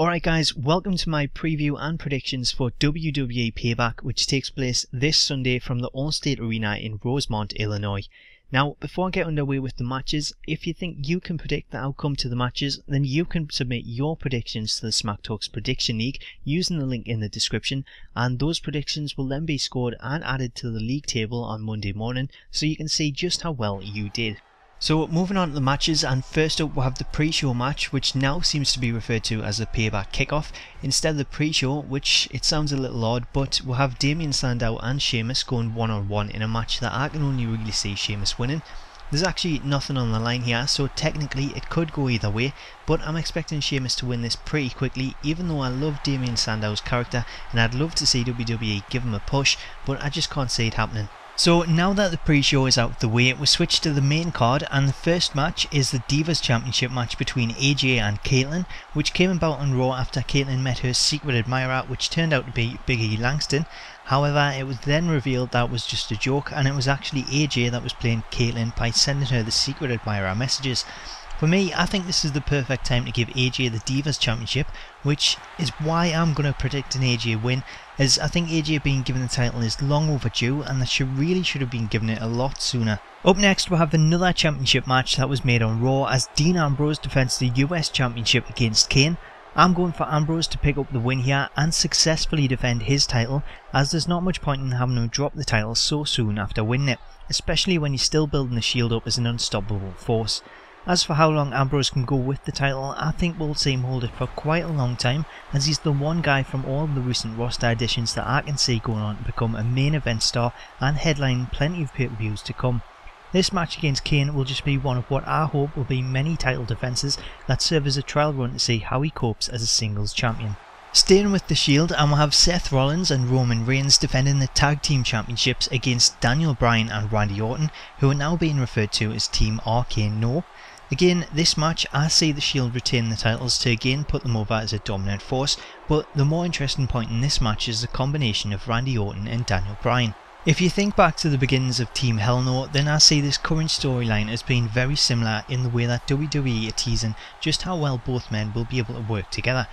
Alright guys, welcome to my preview and predictions for WWE Payback, which takes place this Sunday from the Allstate Arena in Rosemont, Illinois. Now, before I get underway with the matches, if you think you can predict the outcome to the matches, then you can submit your predictions to the Smacktalks Prediction League using the link in the description, and those predictions will then be scored and added to the league table on Monday morning, so you can see just how well you did. So moving on to the matches, and first up we'll have the pre-show match, which now seems to be referred to as the Payback Kickoff instead of the pre-show, which it sounds a little odd, but we'll have Damien, Sandow and Sheamus going one-on-one in a match that I can only really see Sheamus winning. There's actually nothing on the line here, so technically it could go either way, but I'm expecting Sheamus to win this pretty quickly, even though I love Damien Sandow's character and I'd love to see WWE give him a push, but I just can't see it happening. So now that the pre-show is out of the way, we switch to the main card, and the first match is the Divas Championship match between AJ and Kaitlyn, which came about on Raw after Kaitlyn met her secret admirer, which turned out to be Big E Langston. However, it was then revealed that was just a joke, and it was actually AJ that was playing Kaitlyn by sending her the secret admirer messages. For me, I think this is the perfect time to give AJ the Divas Championship, which is why I'm going to predict an AJ win, as I think AJ being given the title is long overdue and that she really should have been given it a lot sooner. Up next we'll have another championship match that was made on Raw as Dean Ambrose defends the US Championship against Kane. I'm going for Ambrose to pick up the win here and successfully defend his title, as there's not much point in having him drop the title so soon after winning it, especially when he's still building the Shield up as an unstoppable force. As for how long Ambrose can go with the title, I think we'll see him hold it for quite a long time, as he's the one guy from all the recent roster additions that I can see going on to become a main event star and headline plenty of pay-per-views to come. This match against Kane will just be one of what I hope will be many title defences that serve as a trial run to see how he copes as a singles champion. Staying with the Shield, and we'll have Seth Rollins and Roman Reigns defending the Tag Team Championships against Daniel Bryan and Randy Orton, who are now being referred to as Team RK-No. Again, this match I see the Shield retain the titles to again put them over as a dominant force, but the more interesting point in this match is the combination of Randy Orton and Daniel Bryan. If you think back to the beginnings of Team Hell No, then I see this current storyline as being very similar in the way that WWE are teasing just how well both men will be able to work together.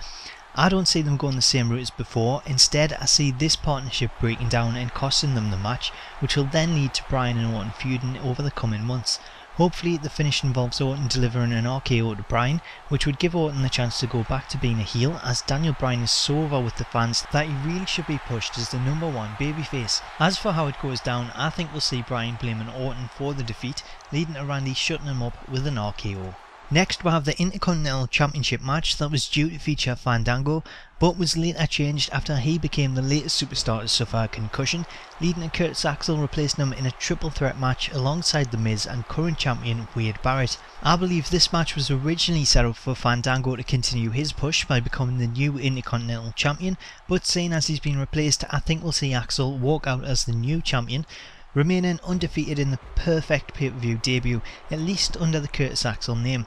I don't see them going the same route as before. Instead, I see this partnership breaking down and costing them the match, which will then lead to Bryan and Orton feuding over the coming months. Hopefully the finish involves Orton delivering an RKO to Bryan, which would give Orton the chance to go back to being a heel, as Daniel Bryan is so over with the fans that he really should be pushed as the #1 babyface. As for how it goes down, I think we'll see Bryan blaming Orton for the defeat, leading to Randy shutting him up with an RKO. Next we'll have the Intercontinental Championship match that was due to feature Fandango, but was later changed after he became the latest superstar to suffer a concussion, leading to Curtis Axel replacing him in a triple threat match alongside The Miz and current champion Wade Barrett. I believe this match was originally set up for Fandango to continue his push by becoming the new Intercontinental Champion, but seeing as he's been replaced, I think we'll see Axel walk out as the new champion, remaining undefeated in the perfect pay-per-view debut, at least under the Curtis Axel name.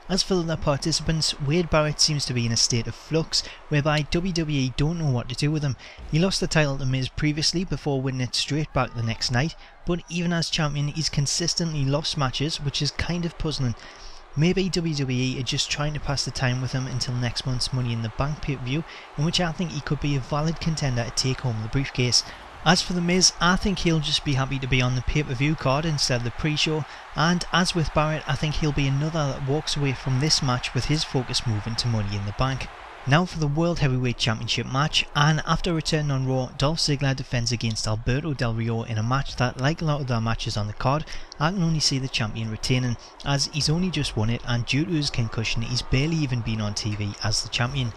As for the other participants, Wade Barrett seems to be in a state of flux, whereby WWE don't know what to do with him. He lost the title to Miz previously before winning it straight back the next night, but even as champion he's consistently lost matches, which is kind of puzzling. Maybe WWE are just trying to pass the time with him until next month's Money in the Bank pay-per-view, in which I think he could be a valid contender to take home the briefcase. As for The Miz, I think he'll just be happy to be on the pay-per-view card instead of the pre-show, and as with Barrett, I think he'll be another that walks away from this match with his focus moving to Money in the Bank. Now for the World Heavyweight Championship match, and after returning on Raw, Dolph Ziggler defends against Alberto Del Rio in a match that, like a lot of their matches on the card, I can only see the champion retaining, as he's only just won it and due to his concussion he's barely even been on TV as the champion.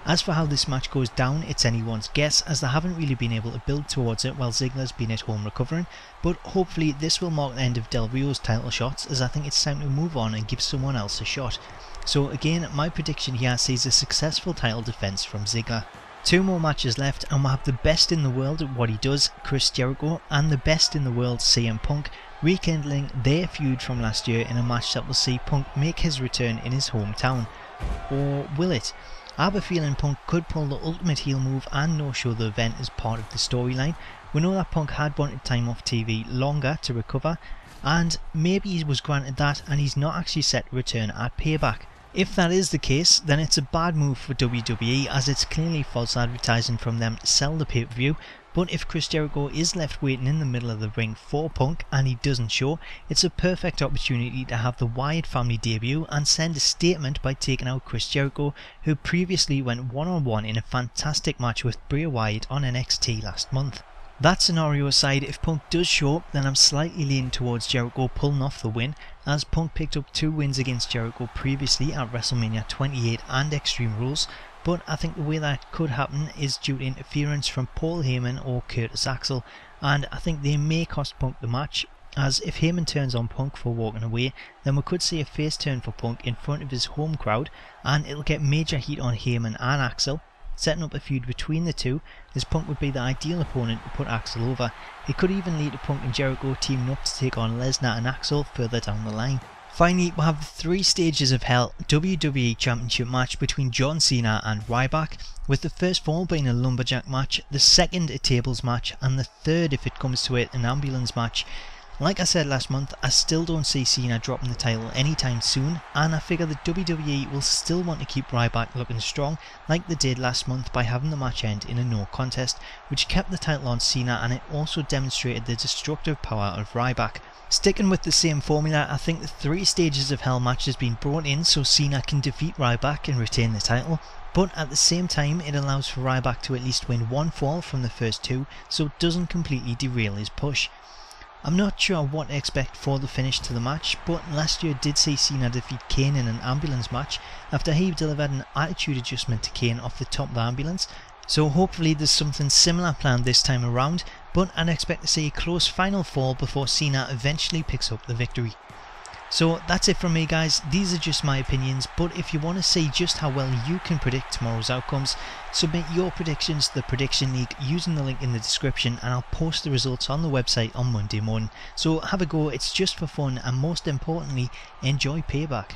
As for how this match goes down, it's anyone's guess, as they haven't really been able to build towards it while Ziggler's been at home recovering, but hopefully this will mark the end of Del Rio's title shots, as I think it's time to move on and give someone else a shot. So again, my prediction here sees a successful title defense from Ziggler. Two more matches left and we'll have the best in the world at what he does, Chris Jericho, and the best in the world, CM Punk, rekindling their feud from last year in a match that will see Punk make his return in his hometown. Or will it? I have a feeling Punk could pull the ultimate heel move and no-show the event as part of the storyline. We know that Punk had wanted time off TV longer to recover, and maybe he was granted that and he's not actually set to return at Payback. If that is the case, then it's a bad move for WWE, as it's clearly false advertising from them to sell the pay-per-view. But if Chris Jericho is left waiting in the middle of the ring for Punk and he doesn't show, it's a perfect opportunity to have the Wyatt family debut and send a statement by taking out Chris Jericho, who previously went one-on-one in a fantastic match with Bray Wyatt on NXT last month. That scenario aside, if Punk does show up, then I'm slightly leaning towards Jericho pulling off the win, as Punk picked up 2 wins against Jericho previously at WrestleMania 28 and Extreme Rules, but I think the way that could happen is due to interference from Paul Heyman or Curtis Axel, and I think they may cost Punk the match, as if Heyman turns on Punk for walking away, then we could see a face turn for Punk in front of his home crowd, and it'll get major heat on Heyman and Axel, setting up a feud between the two, as Punk would be the ideal opponent to put Axel over. It could even lead to Punk and Jericho teaming up to take on Lesnar and Axel further down the line. Finally, we have the 3 stages of hell WWE Championship match between John Cena and Ryback, with the first 4 being a lumberjack match, the second a tables match, and the third, if it comes to it, an ambulance match. Like I said last month, I still don't see Cena dropping the title anytime soon, and I figure that WWE will still want to keep Ryback looking strong like they did last month by having the match end in a no contest, which kept the title on Cena, and it also demonstrated the destructive power of Ryback. Sticking with the same formula, I think the 3 stages of hell match has been brought in so Cena can defeat Ryback and retain the title, but at the same time it allows for Ryback to at least win 1 fall from the first 2, so it doesn't completely derail his push. I'm not sure what to expect for the finish to the match, but last year did see Cena defeat Kane in an ambulance match after he delivered an attitude adjustment to Kane off the top of the ambulance, so hopefully there's something similar planned this time around, but I'd expect to see a close final fall before Cena eventually picks up the victory. So that's it from me guys, these are just my opinions, but if you want to see just how well you can predict tomorrow's outcomes, submit your predictions to the Prediction League using the link in the description, and I'll post the results on the website on Monday morning. So have a go, it's just for fun, and most importantly, enjoy Payback.